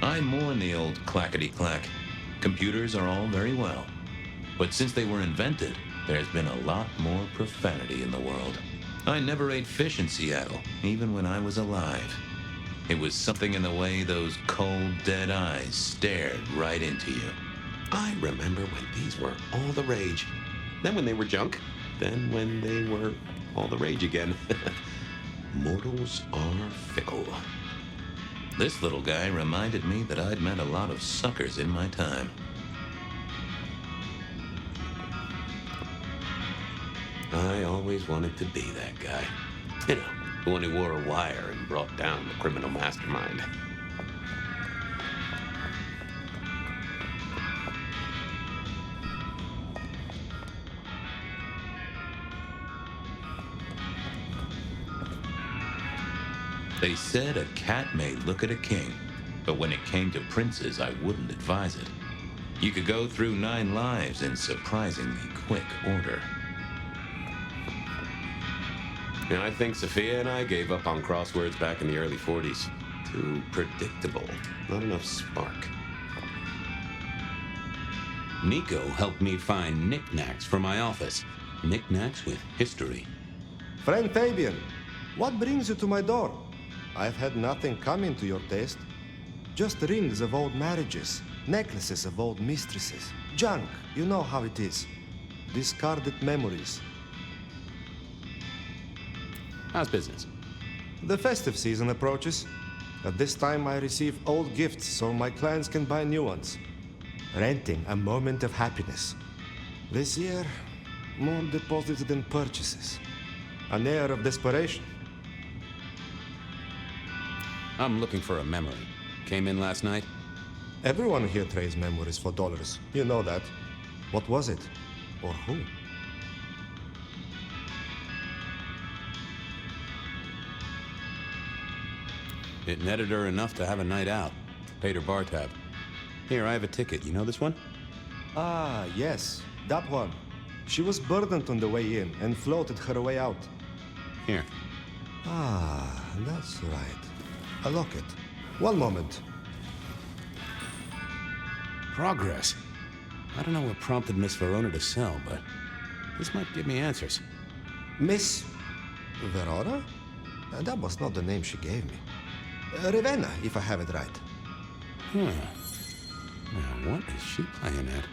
I mourn the old clackety-clack. Computers are all very well, but since they were invented, there's been a lot more profanity in the world. I never ate fish in Seattle, even when I was alive. It was something in the way those cold, dead eyes stared right into you. I remember when these were all the rage. Then when they were junk. Then when they were all the rage again. Mortals are fickle. This little guy reminded me that I'd met a lot of suckers in my time. I always wanted to be that guy. You know, the one who wore a wire and brought down the criminal mastermind. They said a cat may look at a king, but when it came to princes, I wouldn't advise it. You could go through 9 lives in surprisingly quick order. And I think Sophia and I gave up on crosswords back in the early 40s. Too predictable. Not enough spark. Nico helped me find knickknacks for my office. Knickknacks with history. Friend Fabian, what brings you to my door? I've had nothing come into your taste. Just rings of old marriages, necklaces of old mistresses. Junk, you know how it is. Discarded memories. How's business? The festive season approaches. At this time I receive old gifts so my clients can buy new ones. Renting a moment of happiness. This year, more deposits than purchases. An air of desperation. I'm looking for a memory. Came in last night? Everyone here trades memories for dollars. You know that. What was it? Or who? It netted her enough to have a night out. Paid her bar tab. Here, I have a ticket. You know this one? Ah, yes. That one. She was burdened on the way in and floated her way out. Here. Ah, that's right. A locket. One moment. Progress. I don't know what prompted Miss Verona to sell, but this might give me answers. Miss Verona? That was not the name she gave me. Ravenna, if I have it right. Now, what is she playing at?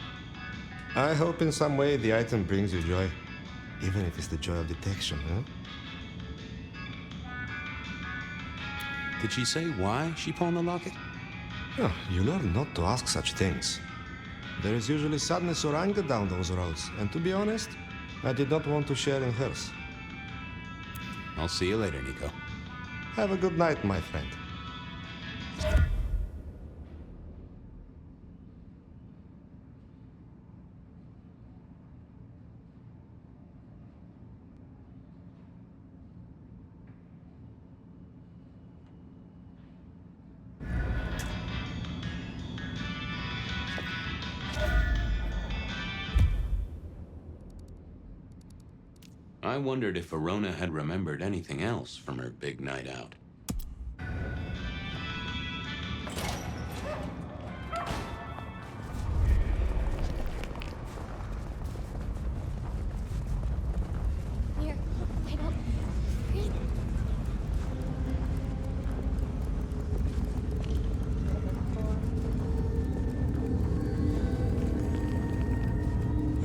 I hope in some way the item brings you joy. Even if it's the joy of detection, huh? Did she say why she pawned the locket? Oh, you learn not to ask such things. There is usually sadness or anger down those roads, and to be honest, I did not want to share in hers. I'll see you later, Nico. Have a good night, my friend. I wondered if Verona had remembered anything else from her big night out. Here, I don't...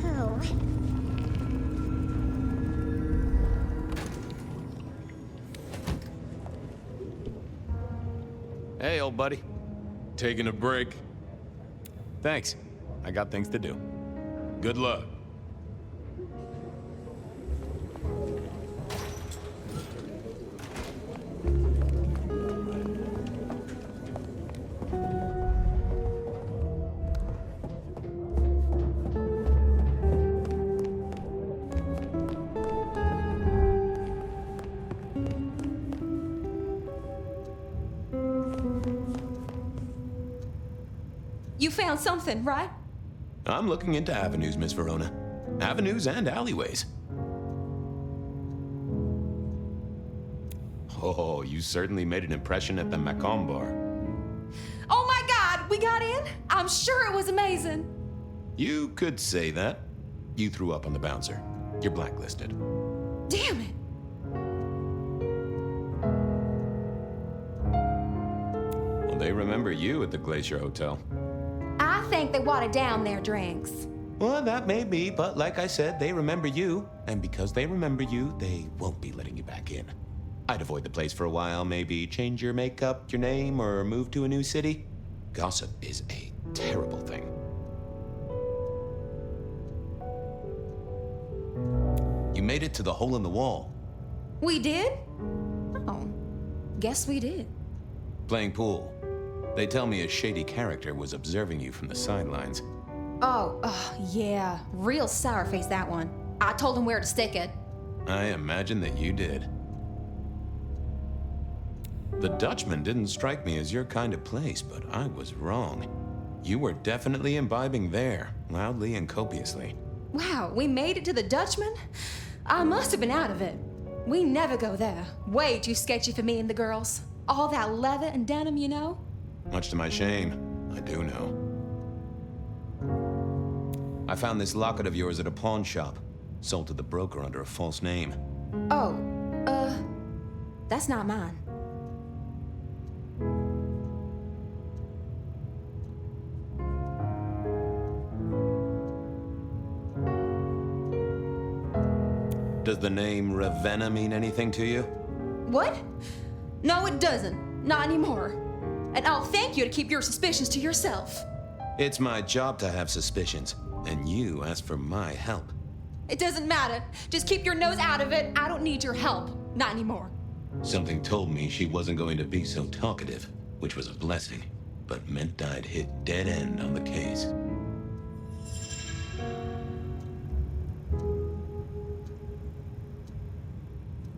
Oh. Hey, old buddy. Taking a break? Thanks. I got things to do. Good luck. You found something, right? I'm looking into avenues, Miss Verona. Avenues and alleyways. Oh, you certainly made an impression at the Macomb bar. Oh my got in? I'm sure it was amazing. You could say that. You threw up on the bouncer. You're blacklisted. Damn it. Well, they remember you at the Glacier Hotel. I think they watered down their drinks. Well, that may be, but like I said, they remember you. And because they remember you, they won't be letting you back in. I'd avoid the place for a while, maybe change your makeup, your name, or move to a new city. Gossip is a terrible thing. You made it to the hole in the wall. We did? Oh, guess we did. Playing pool. They tell me a shady character was observing you from the sidelines. Oh, yeah. Real sour face, that one. I told him where to stick it. I imagine that you did. The Dutchman didn't strike me as your kind of place, but I was wrong. You were definitely imbibing there, loudly and copiously. Wow, we made it to the Dutchman? I must have been out of it. We never go there. Way too sketchy for me and the girls. All that leather and denim, you know? Much to my shame, I do know. I found this locket of yours at a pawn shop, sold to the broker under a false name. Oh, that's not mine. Does the name Ravenna mean anything to you? What? No, it doesn't. Not anymore. And I'll thank you to keep your suspicions to yourself. It's my job to have suspicions, and you asked for my help. It doesn't matter. Just keep your nose out of it. I don't need your help. Not anymore. Something told me she wasn't going to be so talkative, which was a blessing, but meant I'd hit dead end on the case.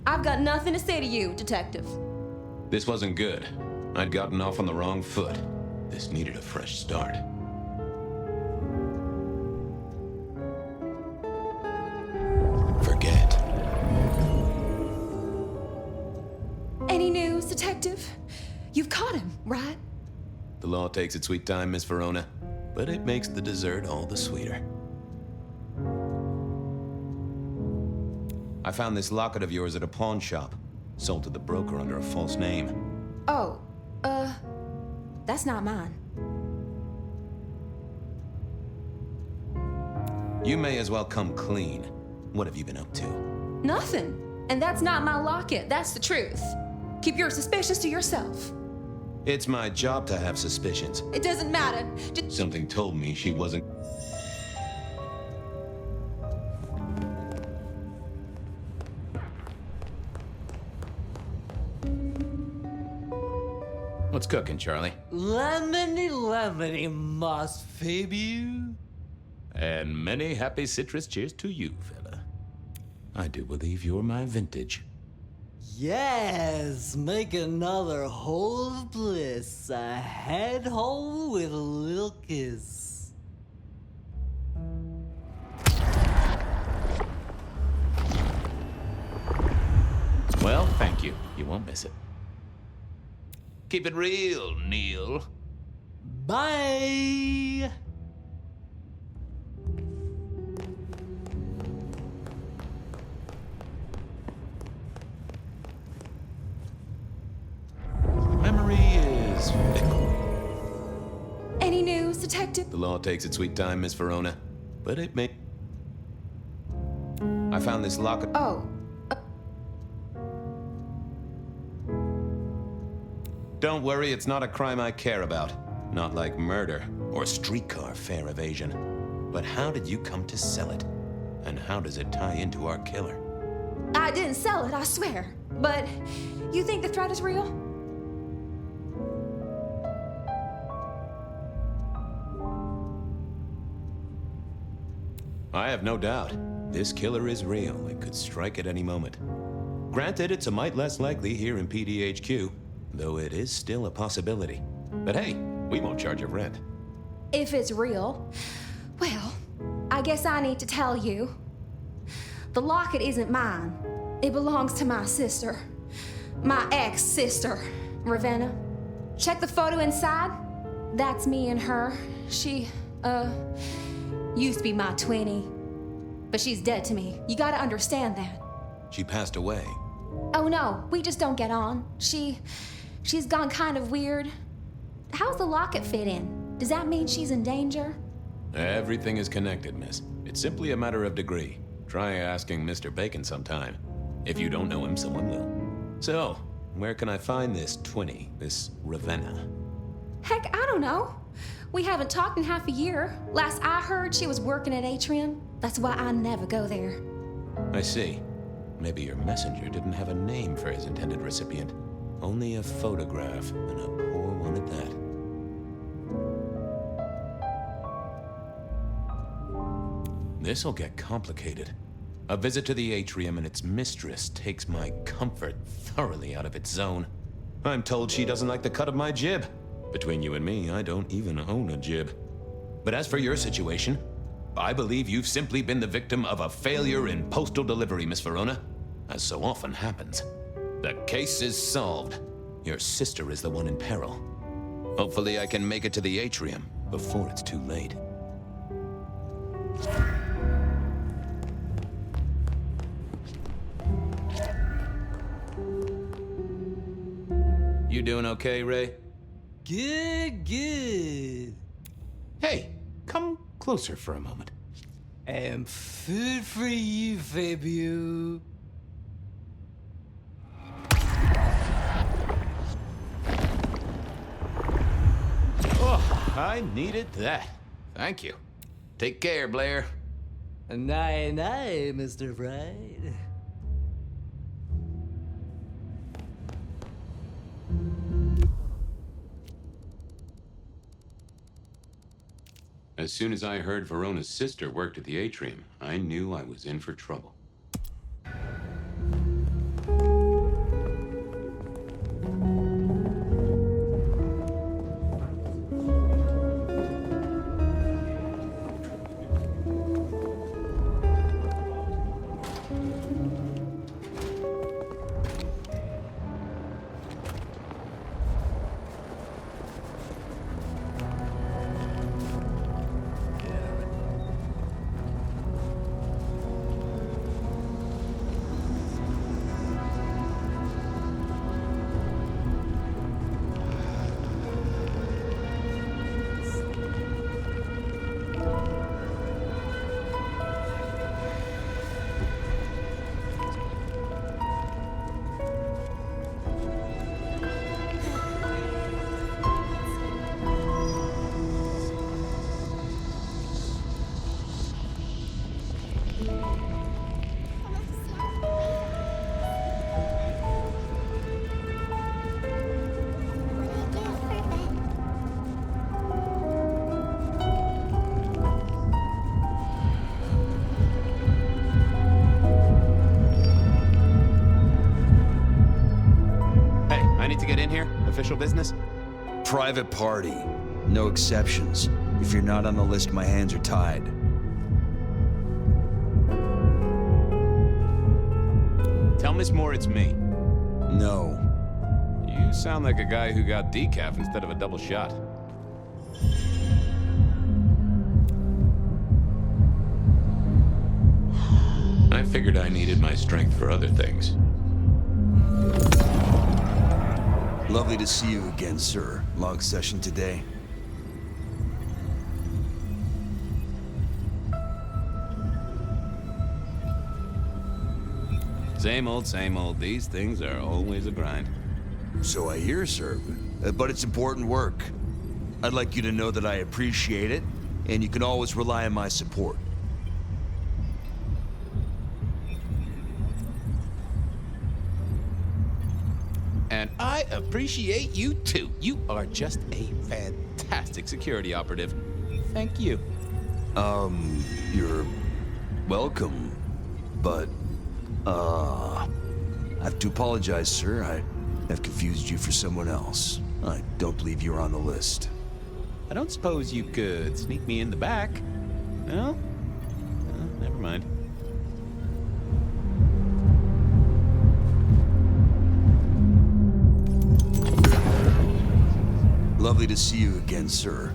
I've got nothing to say to you, Detective. This wasn't good. I'd gotten off on the wrong foot. This needed a fresh start. Forget. Any news, Detective? You've caught him, right? The law takes its sweet time, Miss Verona, but it makes the dessert all the sweeter. I found this locket of yours at a pawn shop, sold to the broker under a false name. Oh, that's not mine. You may as well come clean. What have you been up to? Nothing. And that's not my locket. That's the truth. Keep your suspicions to yourself. It's my job to have suspicions. It doesn't matter. Something told me she wasn't. What's cooking, Charlie? Lemony, must Fabian. And many happy citrus cheers to you, fella. I do believe you're my vintage. Yes, make another hole of bliss, a head hole with a little kiss. Well, thank you. You won't miss it. Keep it real, Neil. Bye. Memory is fickle. Any news, Detective? The law takes its sweet time, Miss Verona, but it may. I found this locket. Oh, Don't worry, it's not a crime I care about. Not like murder or streetcar fare evasion. But how did you come to sell it? And how does it tie into our killer? I didn't sell it, I swear. But you think the threat is real? I have no doubt. This killer is real. It could strike at any moment. Granted, it's a mite less likely here in PDHQ, though it is still a possibility. But hey, we won't charge you rent. If it's real, well, I guess I need to tell you. The locket isn't mine. It belongs to my sister. My ex-sister, Ravenna. Check the photo inside. That's me and her. She, used to be my twinnie. But she's dead to me. You gotta understand that. She passed away. Oh no, we just don't get on. She's gone kind of weird. How's the locket fit in? Does that mean she's in danger? Everything is connected, miss. It's simply a matter of degree. Try asking Mr. Bacon sometime. If you don't know him, someone will. So, where can I find this twinnie, this Ravenna? Heck, I don't know. We haven't talked in half a year. Last I heard, she was working at Atrium. That's why I never go there. I see. Maybe your messenger didn't have a name for his intended recipient. Only a photograph, and a poor one at that. This'll get complicated. A visit to the Atrium and its mistress takes my comfort thoroughly out of its zone. I'm told she doesn't like the cut of my jib. Between you and me, I don't even own a jib. But as for your situation, I believe you've simply been the victim of a failure in postal delivery, Miss Verona, as so often happens. The case is solved. Your sister is the one in peril. Hopefully I can make it to the Atrium before it's too late. You doing okay, Ray? Good. Hey, come closer for a moment. I'm food for you, Fabio. Oh, I needed that. Thank you. Take care, Blair. Night, Mr. Bright. As soon as I heard Verona's sister worked at the Atrium, I knew I was in for trouble. Official business? Private party. No exceptions. If you're not on the list, my hands are tied. Tell Miss Moore it's me. No. You sound like a guy who got decaf instead of a double shot. I figured I needed my strength for other things. Lovely to see you again, sir. Long session today. Same old, same old. These things are always a grind. So I hear, sir. But it's important work. I'd like you to know that I appreciate it, and you can always rely on my support. And I appreciate you too. You are just a fantastic security operative. Thank you. You're welcome, but, I have to apologize, sir. I have confused you for someone else. I don't believe you're on the list. I don't suppose you could sneak me in the back? No? Never mind. Lovely Lovely to see you again, sir.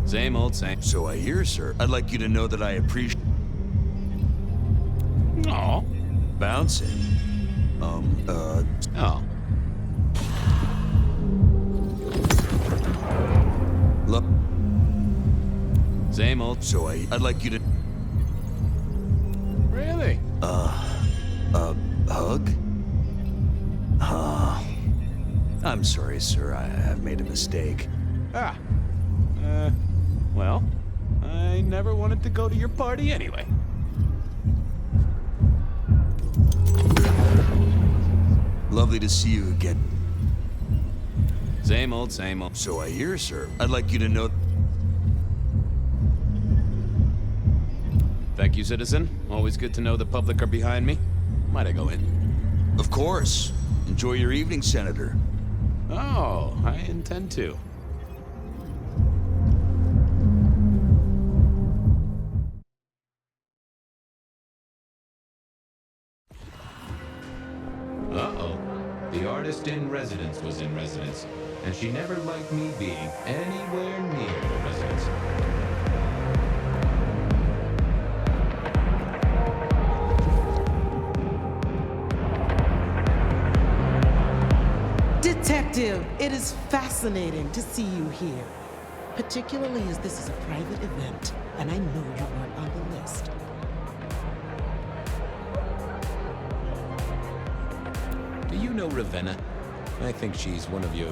Same old same. So I hear, sir. I'd like you to know that I appreciate... Oh. Bouncing. Oh. Look. Same old. So I'd like you to... Really? Hug? I'm sorry, sir. I've made a mistake. Ah. Well, I never wanted to go to your party anyway. Lovely to see you again. Same old, same old. So I hear, sir. I'd like you to know... Thank you, citizen. Always good to know the public are behind me. Might I go in? Of course. Enjoy your evening, Senator. Oh, I intend to. Uh-oh. The artist in residence was in residence, and she never liked me being anywhere near the residence. Detective, it is fascinating to see you here, particularly as this is a private event, and I know you weren't on the list. Do you know Ravenna? I think she's one of your,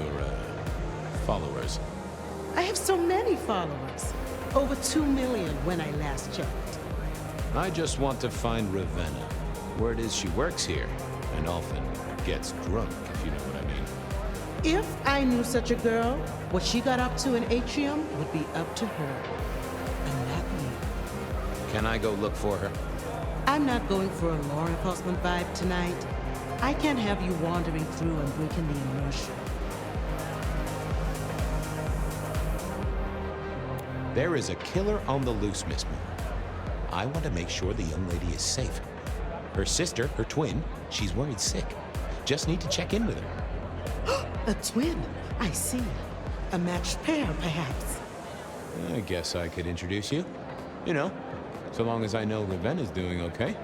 followers. I have so many followers. Over 2 million when I last checked. I just want to find Ravenna. Word is she works here, and often gets drunk, if you know what I mean. If I knew such a girl, what she got up to in Atrium would be up to her, and not me. Can I go look for her? I'm not going for a law enforcement vibe tonight. I can't have you wandering through and breaking the immersion. There is a killer on the loose, Miss Moore. I want to make sure the young lady is safe. Her sister, her twin, she's worried sick. Just need to check in with her. A twin, I see. A matched pair, perhaps. I guess I could introduce you. You know, so long as I know Ravenna's doing okay.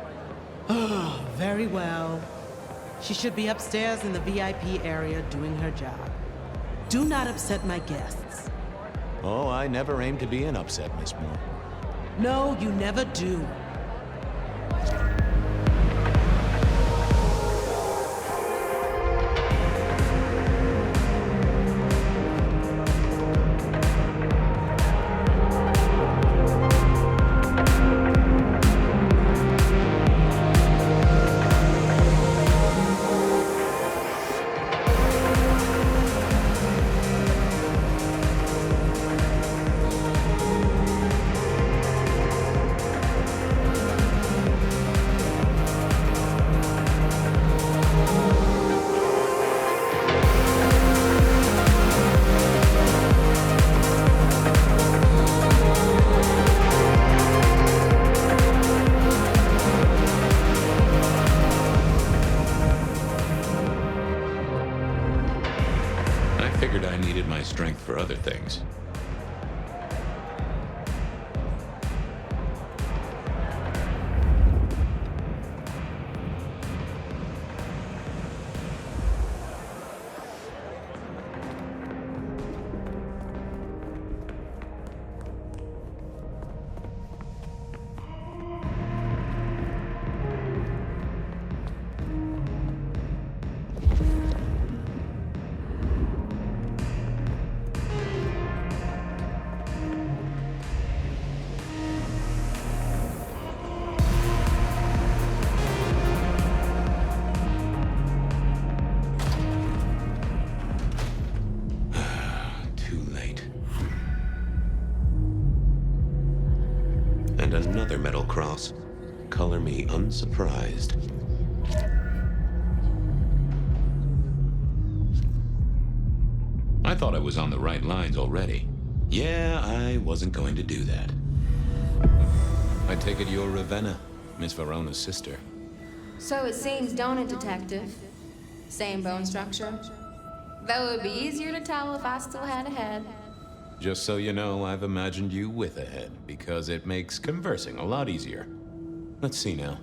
Oh, very well. She should be upstairs in the VIP area doing her job. Do not upset my guests. Oh, I never aim to be an upset, Miss Moore. No, you never do. Figured I needed my strength for other things. And another metal cross. Color me unsurprised. I thought I was on the right lines already. Yeah, I wasn't going to do that. I take it you're Ravenna, Miss Verona's sister. So it seems, don't it, Detective? Same bone structure? Though it would be easier to tell if I still had a head. Just so you know, I've imagined you with a head, because it makes conversing a lot easier. Let's see now.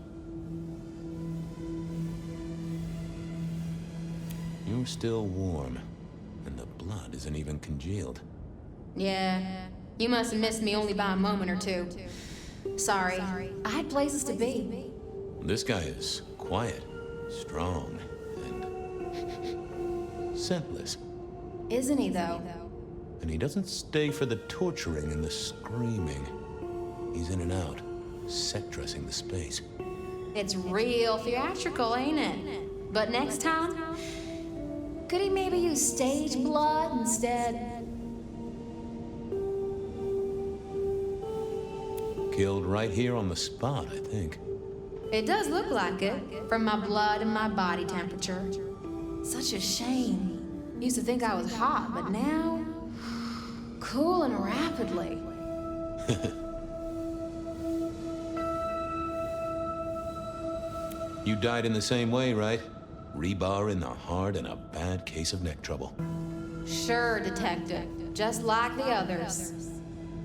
You're still warm, and the blood isn't even congealed. Yeah, you must have missed me only by a moment or two. Sorry, I had places to be. This guy is quiet, strong, and scentless. Isn't he, though? And he doesn't stay for the torturing and the screaming. He's in and out, set dressing the space. It's real theatrical, ain't it? But next time, could he maybe use stage blood instead? Killed right here on the spot, I think. It does look like it, from my blood and my body temperature. Such a shame. Used to think I was hot, but now, cooling rapidly. You died in the same way, right? Rebar in the heart and a bad case of neck trouble. Sure, Detective. Just like the others.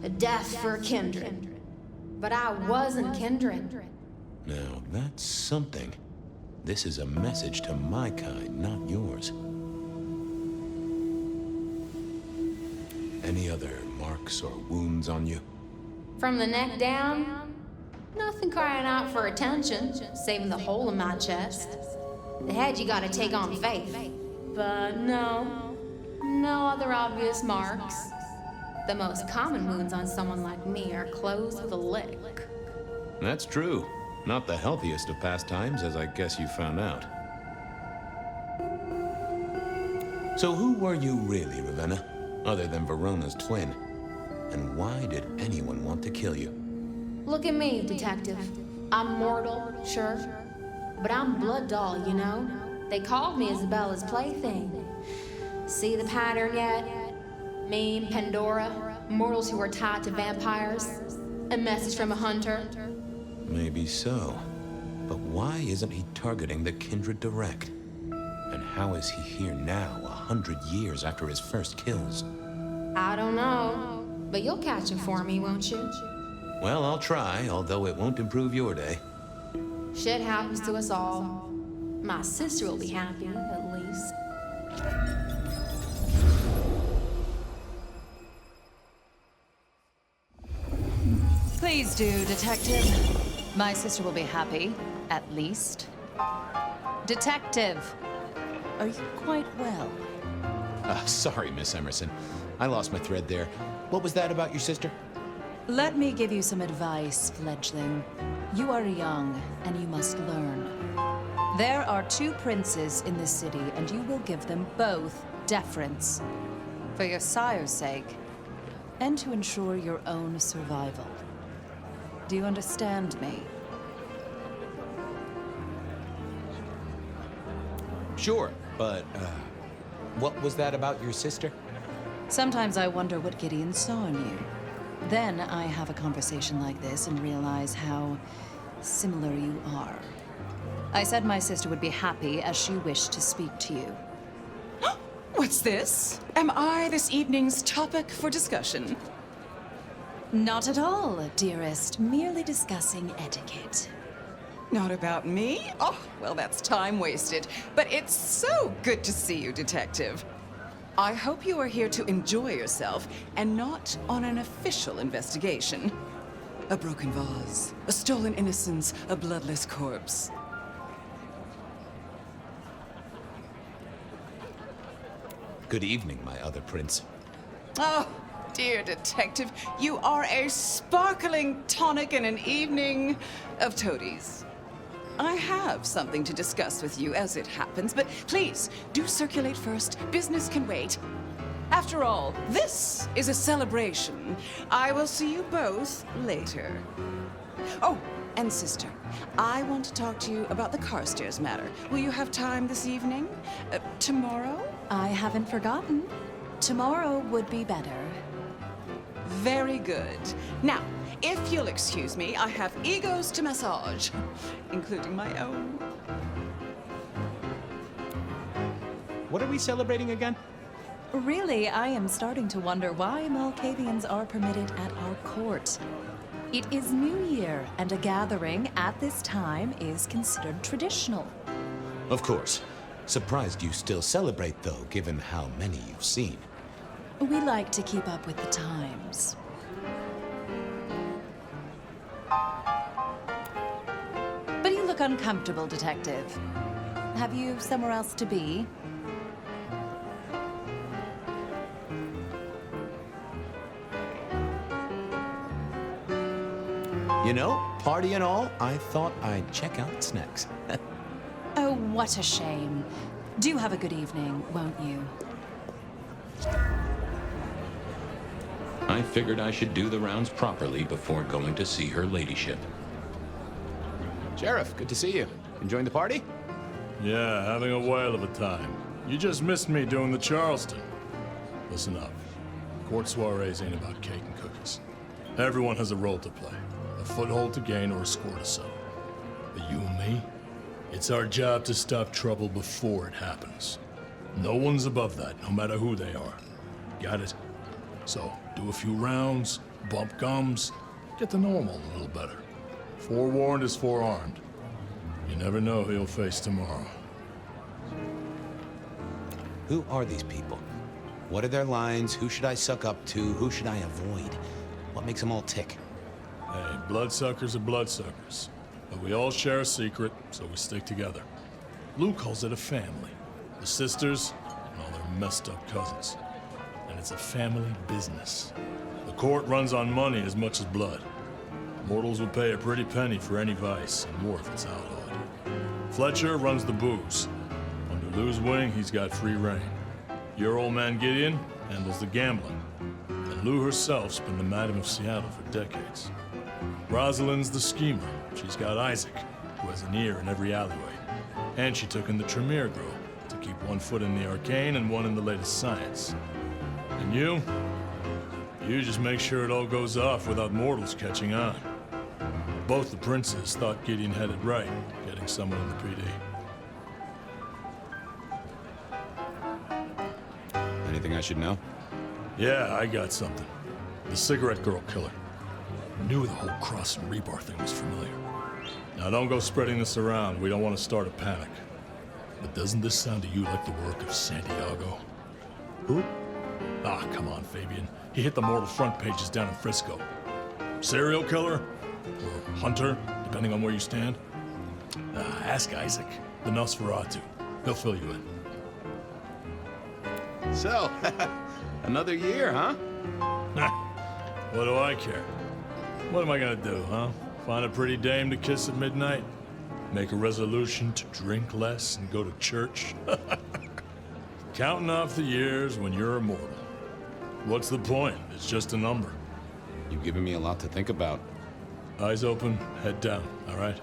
A death for a kindred. But I wasn't kindred. Now, that's something. This is a message to my kind, not yours. Any other marks or wounds on you? From the neck down, nothing crying out for attention, saving the hole in my chest. The head you gotta take on faith. But no other obvious marks. The most common wounds on someone like me are closed with a lick. That's true. Not the healthiest of pastimes, as I guess you found out. So who were you really, Ravenna? Other than Verona's twin? And why did anyone want to kill you? Look at me, Detective. I'm mortal, sure. But I'm blood doll, you know? They called me Isabella's plaything. See the pattern yet? Me and Pandora, mortals who are tied to vampires. A message from a hunter. Maybe so. But why isn't he targeting the kindred direct? And how is he here now, 100 years after his first kills? I don't know. But you'll catch him for me, won't you? Well, I'll try, although it won't improve your day. Shit happens to us all. My sister will be happy, at least. Please do, Detective. My sister will be happy, at least. Detective, are you quite well? Sorry, Miss Emerson. I lost my thread there. What was that about your sister? Let me give you some advice, fledgling. You are young, and you must learn. There are 2 princes in this city, and you will give them both deference. For your sire's sake, and to ensure your own survival. Do you understand me? Sure, but, what was that about your sister? Sometimes I wonder what Gideon saw in you. Then I have a conversation like this and realize how similar you are. I said my sister would be happy as she wished to speak to you. What's this? Am I this evening's topic for discussion? Not at all, dearest. Merely discussing etiquette. Not about me? Oh, well, that's time wasted. But it's so good to see you, Detective. I hope you are here to enjoy yourself and not on an official investigation. A broken vase, a stolen innocence, a bloodless corpse. Good evening, my other prince. Oh, dear Detective, you are a sparkling tonic in an evening of toadies. I have something to discuss with you as it happens, but please, do circulate first. Business can wait. After all, this is a celebration. I will see you both later. Oh, and sister, I want to talk to you about the Carstairs matter. Will you have time this evening? Tomorrow? I haven't forgotten. Tomorrow would be better. Very good. Now, if you'll excuse me, I have egos to massage, including my own. What are we celebrating again? Really, I am starting to wonder why Malkavians are permitted at our court. It is New Year, and a gathering at this time is considered traditional. Of course. Surprised you still celebrate, though, given how many you've seen. We like to keep up with the times. But you look uncomfortable, Detective. Have you somewhere else to be? You know, party and all, I thought I'd check out snacks. Oh, what a shame. Do have a good evening, won't you? I figured I should do the rounds properly before going to see her ladyship. Sheriff, good to see you. Enjoying the party? Yeah, having a whale of a time. You just missed me doing the Charleston. Listen up. Court soirees ain't about cake and cookies. Everyone has a role to play. A foothold to gain or a score to settle. But you and me, it's our job to stop trouble before it happens. No one's above that, no matter who they are. Got it? So, do a few rounds, bump gums, get to know them all a little better. Forewarned is forearmed. You never know who you'll face tomorrow. Who are these people? What are their lines? Who should I suck up to? Who should I avoid? What makes them all tick? Hey, bloodsuckers are bloodsuckers. But we all share a secret, so we stick together. Lou calls it a family. The sisters and all their messed up cousins. And it's a family business. The court runs on money as much as blood. Mortals will pay a pretty penny for any vice, and more if it's outlawed. Fletcher runs the booze. Under Lou's wing, he's got free reign. Your old man Gideon handles the gambling. And Lou herself's been the Madam of Seattle for decades. Rosalind's the schemer. She's got Isaac, who has an ear in every alleyway. And she took in the Tremere Girl to keep one foot in the arcane and one in the latest science. And you just make sure it all goes off without mortals catching on. Both the princes thought Gideon had it right, getting someone in the PD. Anything I should know? Yeah, I got something. The cigarette girl killer. Knew the whole Cross and Rebar thing was familiar. Now don't go spreading this around. We don't want to start a panic. But doesn't this sound to you like the work of Santiago? Who? Ah, come on, Fabian. He hit the mortal front pages down in Frisco. Serial killer? Or hunter, depending on where you stand? Ask Isaac, the Nosferatu. He'll fill you in. So, another year, huh? What do I care? What am I gonna do, huh? Find a pretty dame to kiss at midnight? Make a resolution to drink less and go to church? Counting off the years when you're immortal. What's the point? It's just a number. You've given me a lot to think about. Eyes open, head down, all right?